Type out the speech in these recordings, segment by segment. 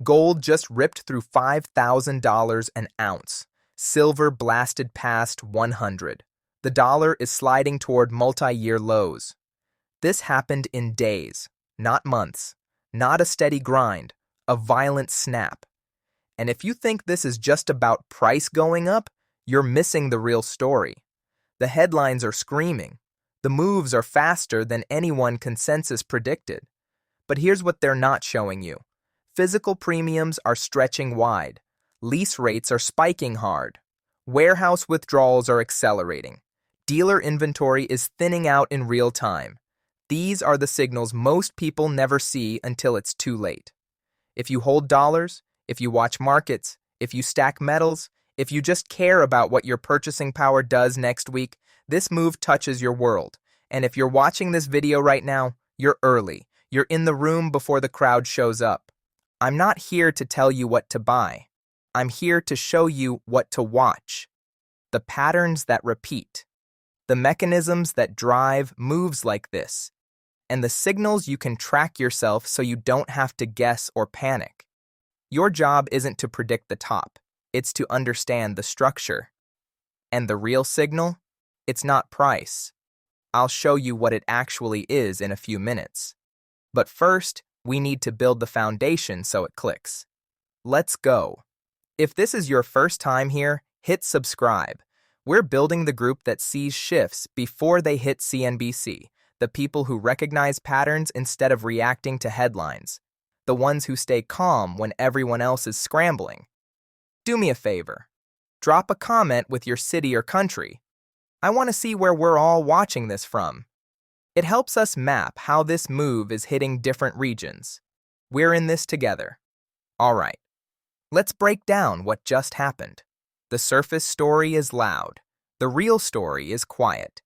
Gold just ripped through $5,000 an ounce. Silver blasted past 100. The dollar is sliding toward multi-year lows. This happened in days, not months. Not a steady grind, a violent snap. And if you think this is just about price going up, you're missing the real story. The headlines are screaming. The moves are faster than anyone consensus predicted. But here's what they're not showing you. Physical premiums are stretching wide. Lease rates are spiking hard. Warehouse withdrawals are accelerating. Dealer inventory is thinning out in real time. These are the signals most people never see until it's too late. If you hold dollars, if you watch markets, if you stack metals, if you just care about what your purchasing power does next week, this move touches your world. And if you're watching this video right now, you're early. You're in the room before the crowd shows up. I'm not here to tell you what to buy. I'm here to show you what to watch. The patterns that repeat. The mechanisms that drive moves like this. And the signals you can track yourself so you don't have to guess or panic. Your job isn't to predict the top. It's to understand the structure. And the real signal? It's not price. I'll show you what it actually is in a few minutes. But first, we need to build the foundation so it clicks. Let's go. If this is your first time here, hit subscribe. We're building the group that sees shifts before they hit CNBC, the people who recognize patterns instead of reacting to headlines, the ones who stay calm when everyone else is scrambling. Do me a favor. Drop a comment with your city or country. I want to see where we're all watching this from. It helps us map how this move is hitting different regions. We're in this together. All right. Let's break down what just happened. The surface story is loud. The real story is quiet.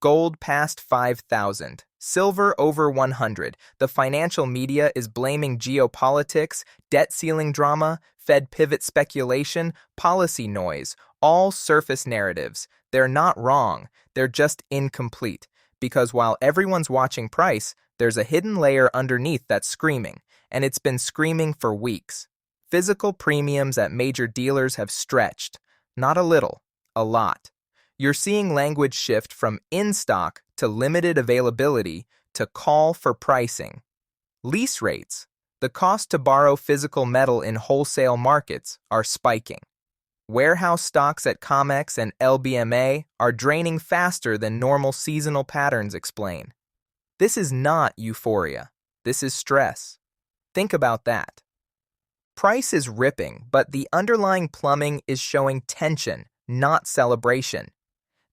Gold past 5,000. Silver over 100. The financial media is blaming geopolitics, debt ceiling drama, Fed pivot speculation, policy noise, all surface narratives. They're not wrong. They're just incomplete. Because while everyone's watching price, there's a hidden layer underneath that's screaming, and it's been screaming for weeks. Physical premiums at major dealers have stretched. Not a little, a lot. You're seeing language shift from in-stock to limited availability to call for pricing. Lease rates, the cost to borrow physical metal in wholesale markets, are spiking. Warehouse stocks at COMEX and LBMA are draining faster than normal seasonal patterns explain. This is not euphoria. This is stress. Think about that. Price is ripping, but the underlying plumbing is showing tension, not celebration.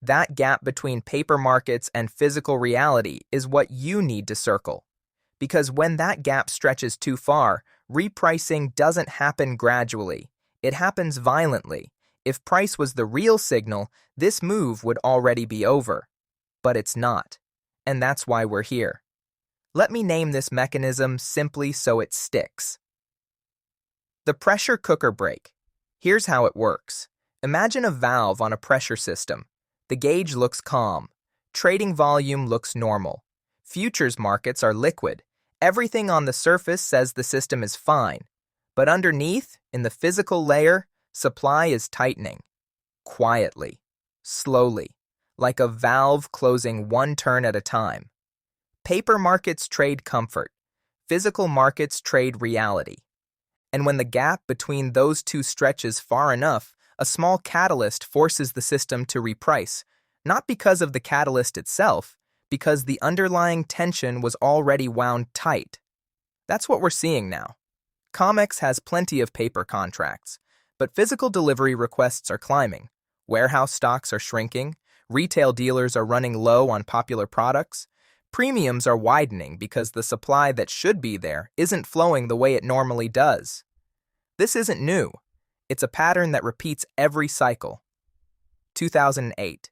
That gap between paper markets and physical reality is what you need to circle. Because when that gap stretches too far, repricing doesn't happen gradually. It happens violently. If price was the real signal, this move would already be over. But it's not. And that's why we're here. Let me name this mechanism simply so it sticks. The pressure cooker break. Here's how it works. Imagine a valve on a pressure system. The gauge looks calm. Trading volume looks normal. Futures markets are liquid. Everything on the surface says the system is fine. But underneath, in the physical layer, supply is tightening. Quietly. Slowly. Like a valve closing one turn at a time. Paper markets trade comfort. Physical markets trade reality. And when the gap between those two stretches far enough, a small catalyst forces the system to reprice, not because of the catalyst itself, because the underlying tension was already wound tight. That's what we're seeing now. COMEX has plenty of paper contracts, but physical delivery requests are climbing. Warehouse stocks are shrinking. Retail dealers are running low on popular products. Premiums are widening because the supply that should be there isn't flowing the way it normally does. This isn't new. It's a pattern that repeats every cycle. 2008,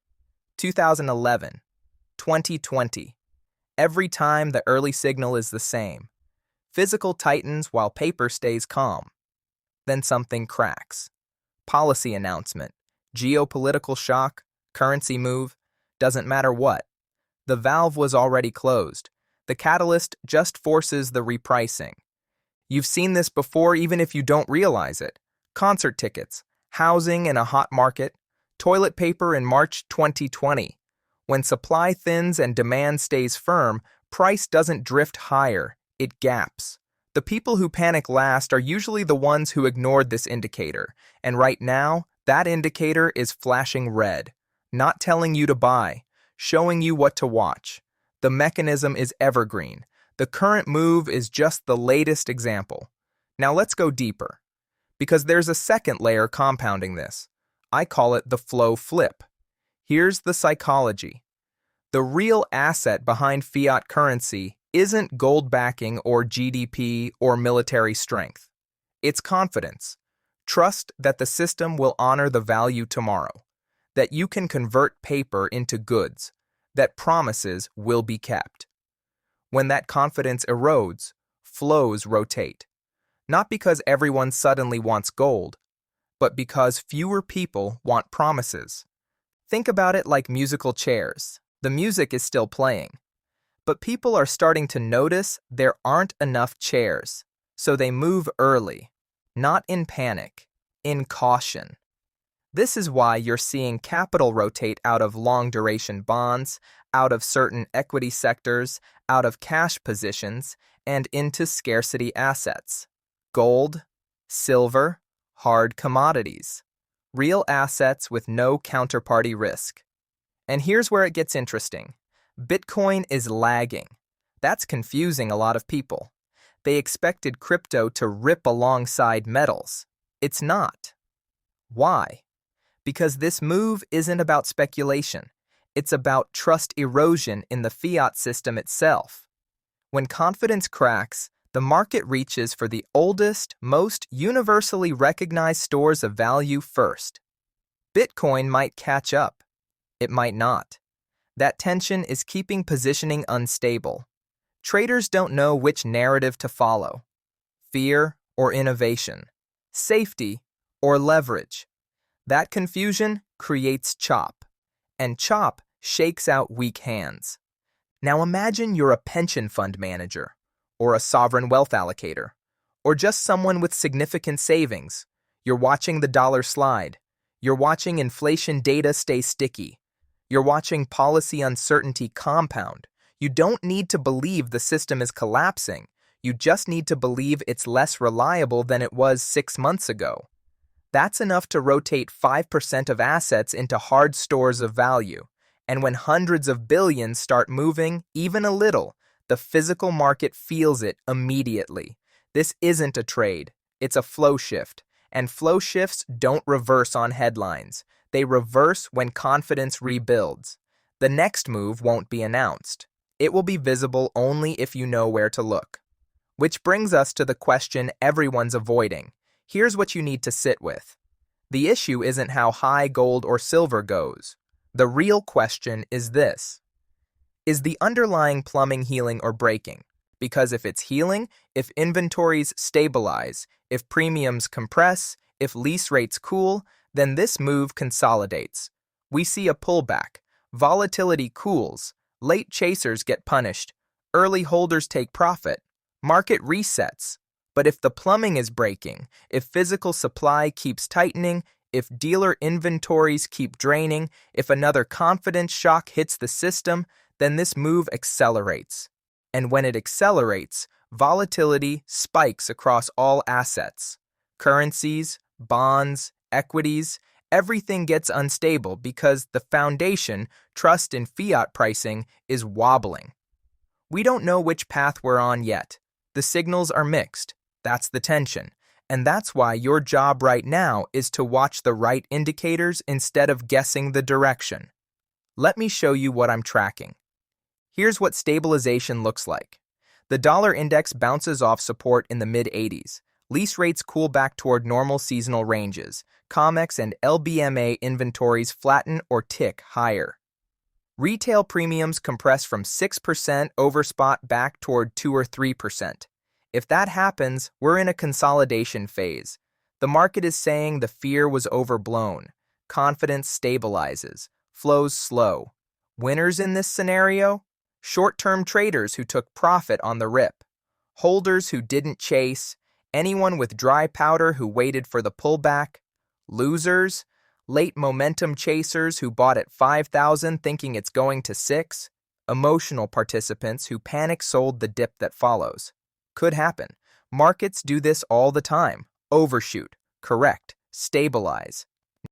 2011, 2020. Every time the early signal is the same. Physical tightens while paper stays calm. Then something cracks. Policy announcement, geopolitical shock, currency move, doesn't matter what. The valve was already closed. The catalyst just forces the repricing. You've seen this before even if you don't realize it. Concert tickets, housing in a hot market, toilet paper in March 2020. When supply thins and demand stays firm, price doesn't drift higher, it gaps. The people who panic last are usually the ones who ignored this indicator, and right now, that indicator is flashing red, not telling you to buy, showing you what to watch. The mechanism is evergreen. The current move is just the latest example. Now let's go deeper, because there's a second layer compounding this. I call it the flow flip. Here's the psychology. The real asset behind fiat currency isn't gold backing or GDP or military strength. It's confidence. Trust that the system will honor the value tomorrow, that you can convert paper into goods, that promises will be kept. When that confidence erodes, flows rotate. Not because everyone suddenly wants gold, but because fewer people want promises. Think about it like musical chairs. The music is still playing, but people are starting to notice there aren't enough chairs, so they move early, not in panic, in caution. This is why you're seeing capital rotate out of long-duration bonds, out of certain equity sectors, out of cash positions, and into scarcity assets. Gold, silver, hard commodities. Real assets with no counterparty risk. And here's where it gets interesting. Bitcoin is lagging. That's confusing a lot of people. They expected crypto to rip alongside metals. It's not. Why? Because this move isn't about speculation. It's about trust erosion in the fiat system itself. When confidence cracks, the market reaches for the oldest, most universally recognized stores of value first. Bitcoin might catch up. It might not. That tension is keeping positioning unstable. Traders don't know which narrative to follow. Fear or innovation. Safety or leverage. That confusion creates chop, and chop shakes out weak hands. Now imagine you're a pension fund manager, or a sovereign wealth allocator, or just someone with significant savings. You're watching the dollar slide. You're watching inflation data stay sticky. You're watching policy uncertainty compound. You don't need to believe the system is collapsing. You just need to believe it's less reliable than it was 6 months ago. That's enough to rotate 5% of assets into hard stores of value. And when hundreds of billions start moving, even a little, the physical market feels it immediately. This isn't a trade. It's a flow shift. And flow shifts don't reverse on headlines. They reverse when confidence rebuilds. The next move won't be announced. It will be visible only if you know where to look. Which brings us to the question everyone's avoiding. Here's what you need to sit with. The issue isn't how high gold or silver goes. The real question is this. Is the underlying plumbing healing or breaking? Because if it's healing, if inventories stabilize, if premiums compress, if lease rates cool, then this move consolidates. We see a pullback. Volatility cools. Late chasers get punished. Early holders take profit. Market resets. But if the plumbing is breaking, if physical supply keeps tightening, if dealer inventories keep draining, if another confidence shock hits the system, then this move accelerates. And when it accelerates, volatility spikes across all assets. Currencies, bonds, equities, everything gets unstable because the foundation, trust in fiat pricing, is wobbling. We don't know which path we're on yet. The signals are mixed. That's the tension. And that's why your job right now is to watch the right indicators instead of guessing the direction. Let me show you what I'm tracking. Here's what stabilization looks like. The dollar index bounces off support in the mid-80s. Lease rates cool back toward normal seasonal ranges. COMEX and LBMA inventories flatten or tick higher. Retail premiums compress from 6% over spot back toward 2 or 3%. If that happens, we're in a consolidation phase. The market is saying the fear was overblown. Confidence stabilizes. Flows slow. Winners in this scenario? Short-term traders who took profit on the rip. holders who didn't chase, anyone with dry powder who waited for the pullback, losers, late momentum chasers who bought at 5,000 thinking it's going to 6, emotional participants who panic sold the dip that follows. Could happen. Markets do this all the time. Overshoot, correct, stabilize.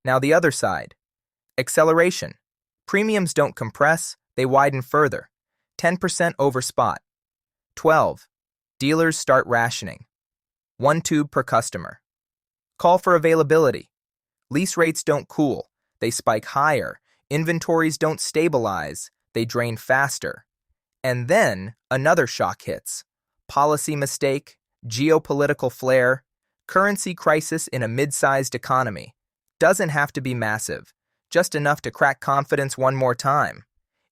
Now the other side. Acceleration. Premiums don't compress, they widen further. 10% over spot. 12. Dealers start rationing. 1 tube per customer. Call for availability. Lease rates don't cool, they spike higher. Inventories don't stabilize, they drain faster. And then another shock hits. Policy mistake, geopolitical flare, currency crisis in a mid-sized economy. Doesn't have to be massive, just enough to crack confidence one more time.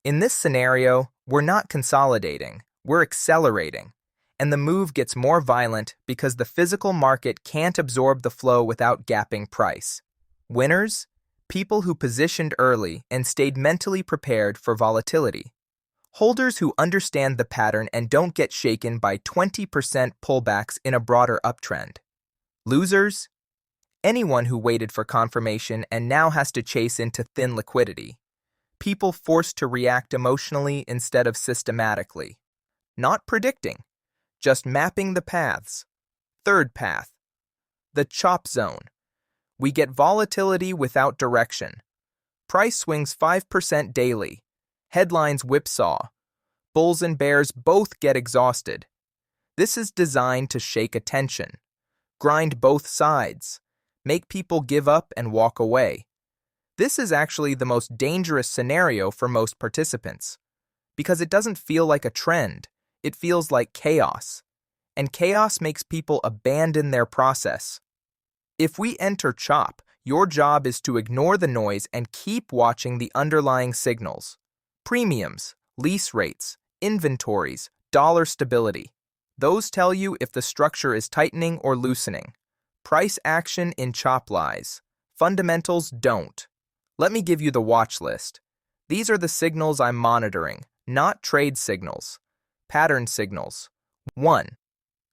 In this scenario, we're not consolidating, we're accelerating. And the move gets more violent because the physical market can't absorb the flow without gapping price. Winners? People who positioned early and stayed mentally prepared for volatility. Holders who understand the pattern and don't get shaken by 20% pullbacks in a broader uptrend. Losers? Anyone who waited for confirmation and now has to chase into thin liquidity. People forced to react emotionally instead of systematically. Not predicting, just mapping the paths. Third path. The chop zone. We get volatility without direction. Price swings 5% daily. Headlines whipsaw. Bulls and bears both get exhausted. This is designed to shake attention. Grind both sides. Make people give up and walk away. This is actually the most dangerous scenario for most participants, because it doesn't feel like a trend, it feels like chaos. And chaos makes people abandon their process. If we enter CHOP, your job is to ignore the noise and keep watching the underlying signals. Premiums, lease rates, inventories, dollar stability. Those tell you if the structure is tightening or loosening. Price action in CHOP lies. Fundamentals don't. Let me give you the watch list. These are the signals I'm monitoring, not trade signals. Pattern signals. 1.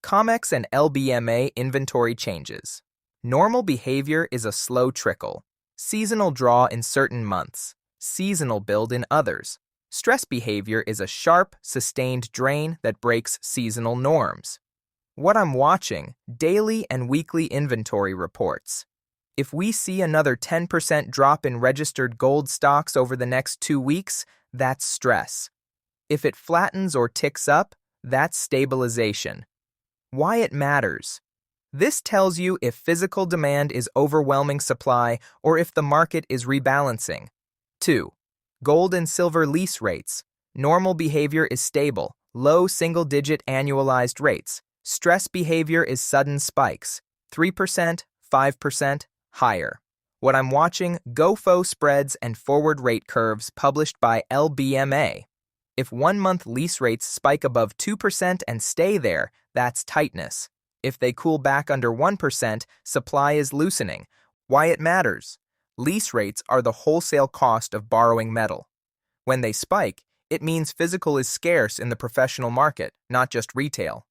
COMEX and LBMA inventory changes. Normal behavior is a slow trickle. Seasonal draw in certain months. Seasonal build in others. Stress behavior is a sharp, sustained drain that breaks seasonal norms. What I'm watching, daily and weekly inventory reports. If we see another 10% drop in registered gold stocks over the next 2 weeks, that's stress. If it flattens or ticks up, that's stabilization. Why it matters. This tells you if physical demand is overwhelming supply or if the market is rebalancing. 2. Gold and silver lease rates. Normal behavior is stable, low single-digit annualized rates. Stress behavior is sudden spikes, 3%, 5%, higher. What I'm watching, GOFO spreads and forward rate curves published by LBMA. If 1-month lease rates spike above 2% and stay there, that's tightness. If they cool back under 1%, supply is loosening. Why it matters? Lease rates are the wholesale cost of borrowing metal. When they spike, it means physical is scarce in the professional market, not just retail.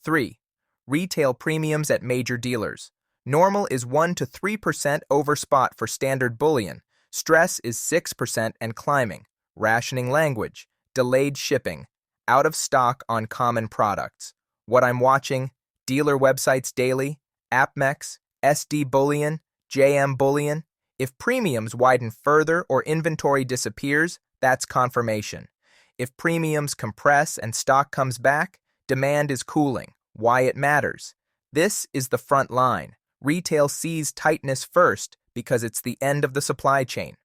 3. Retail premiums at major dealers. Normal is 1 to 3% over spot for standard bullion. Stress is 6% and climbing. Rationing language. Delayed shipping. Out of stock on common products. What I'm watching, dealer websites daily, APMEX, SD Bullion, JM Bullion. If premiums widen further or inventory disappears, that's confirmation. If premiums compress and stock comes back, demand is cooling. Why it matters. This is the front line. Retail sees tightness first because it's the end of the supply chain.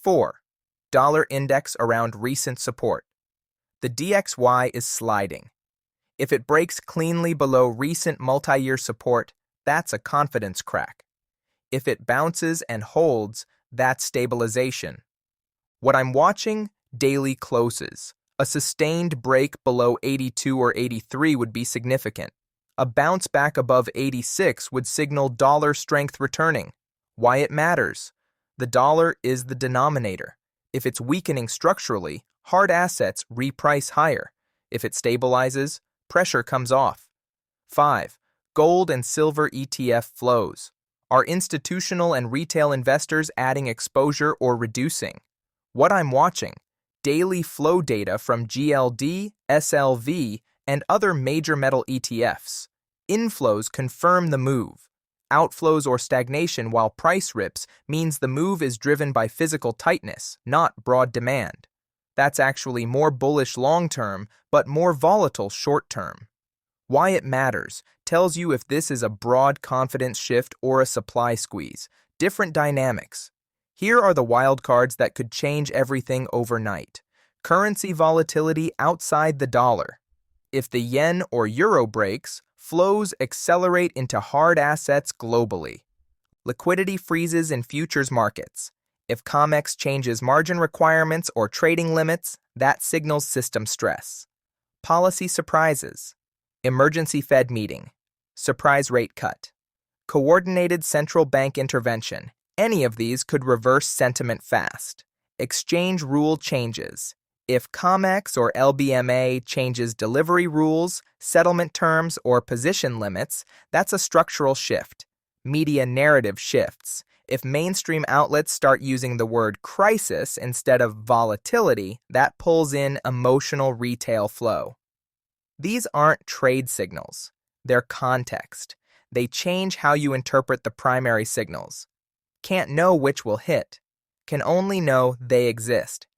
4. Dollar index around recent support. The DXY is sliding. If it breaks cleanly below recent multi-year support, that's a confidence crack. If it bounces and holds, that's stabilization. What I'm watching, daily closes. A sustained break below 82 or 83 would be significant. A bounce back above 86 would signal dollar strength returning. Why it matters. The dollar is the denominator. If it's weakening structurally, hard assets reprice higher. If it stabilizes, Pressure comes off. 5. Gold and silver ETF flows. Are institutional and retail investors adding exposure or reducing? What I'm watching: daily flow data from GLD, SLV, and other major metal ETFs. Inflows confirm the move. Outflows or stagnation while price rips means the move is driven by physical tightness, not broad demand. That's actually more bullish long-term, but more volatile short-term. Why it matters tells you if this is a broad confidence shift or a supply squeeze. Different dynamics. Here are the wild cards that could change everything overnight. Currency volatility outside the dollar. If the yen or euro breaks, flows accelerate into hard assets globally. Liquidity freezes in futures markets. If COMEX changes margin requirements or trading limits, that signals system stress. Policy surprises. Emergency Fed meeting. Surprise rate cut. Coordinated central bank intervention. Any of these could reverse sentiment fast. Exchange rule changes. If COMEX or LBMA changes delivery rules, settlement terms, or position limits, that's a structural shift. Media narrative shifts. If mainstream outlets start using the word crisis instead of volatility, that pulls in emotional retail flow. These aren't trade signals. They're context. They change how you interpret the primary signals. Can't know which will hit. Can only know they exist.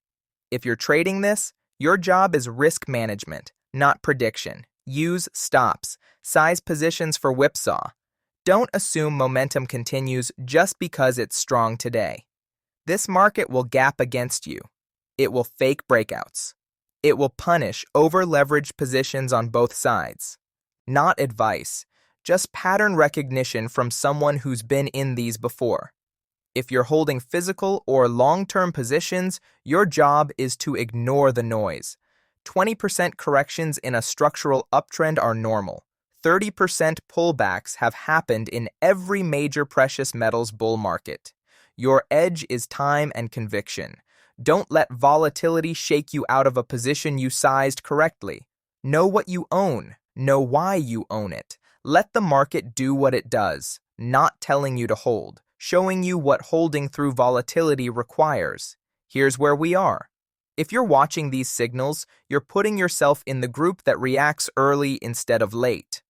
If you're trading this, your job is risk management, not prediction. Use stops. Size positions for whipsaw. Don't assume momentum continues just because it's strong today. This market will gap against you. It will fake breakouts. It will punish over-leveraged positions on both sides. Not advice, just pattern recognition from someone who's been in these before. If you're holding physical or long-term positions, your job is to ignore the noise. 20% corrections in a structural uptrend are normal. 30% pullbacks have happened in every major precious metals bull market. Your edge is time and conviction. Don't let volatility shake you out of a position you sized correctly. Know what you own. Know why you own it. Let the market do what it does, not telling you to hold, showing you what holding through volatility requires. Here's where we are. If you're watching these signals, you're putting yourself in the group that reacts early instead of late.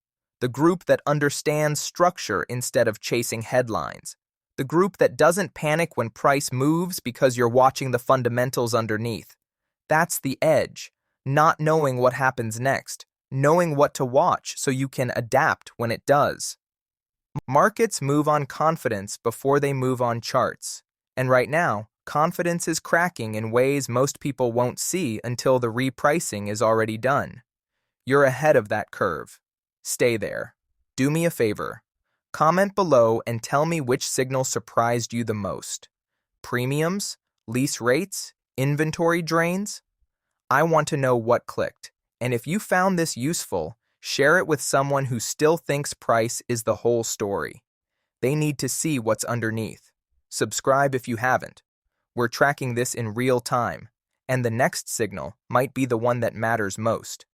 The group that understands structure instead of chasing headlines. The group that doesn't panic when price moves because you're watching the fundamentals underneath. That's the edge, not knowing what happens next, knowing what to watch so you can adapt when it does. Markets move on confidence before they move on charts. And right now, confidence is cracking in ways most people won't see until the repricing is already done. You're ahead of that curve. Stay there. Do me a favor. Comment below and tell me which signal surprised you the most. Premiums? Lease rates? Inventory drains? I want to know what clicked. And if you found this useful, share it with someone who still thinks price is the whole story. They need to see what's underneath. Subscribe if you haven't. We're tracking this in real time, and the next signal might be the one that matters most.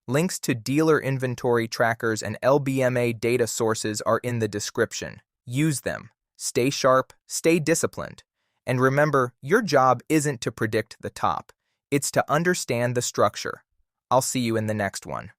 Links to dealer inventory trackers and LBMA data sources are in the description. Use them. Stay sharp, stay disciplined. And remember, your job isn't to predict the top. It's to understand the structure. I'll see you in the next one.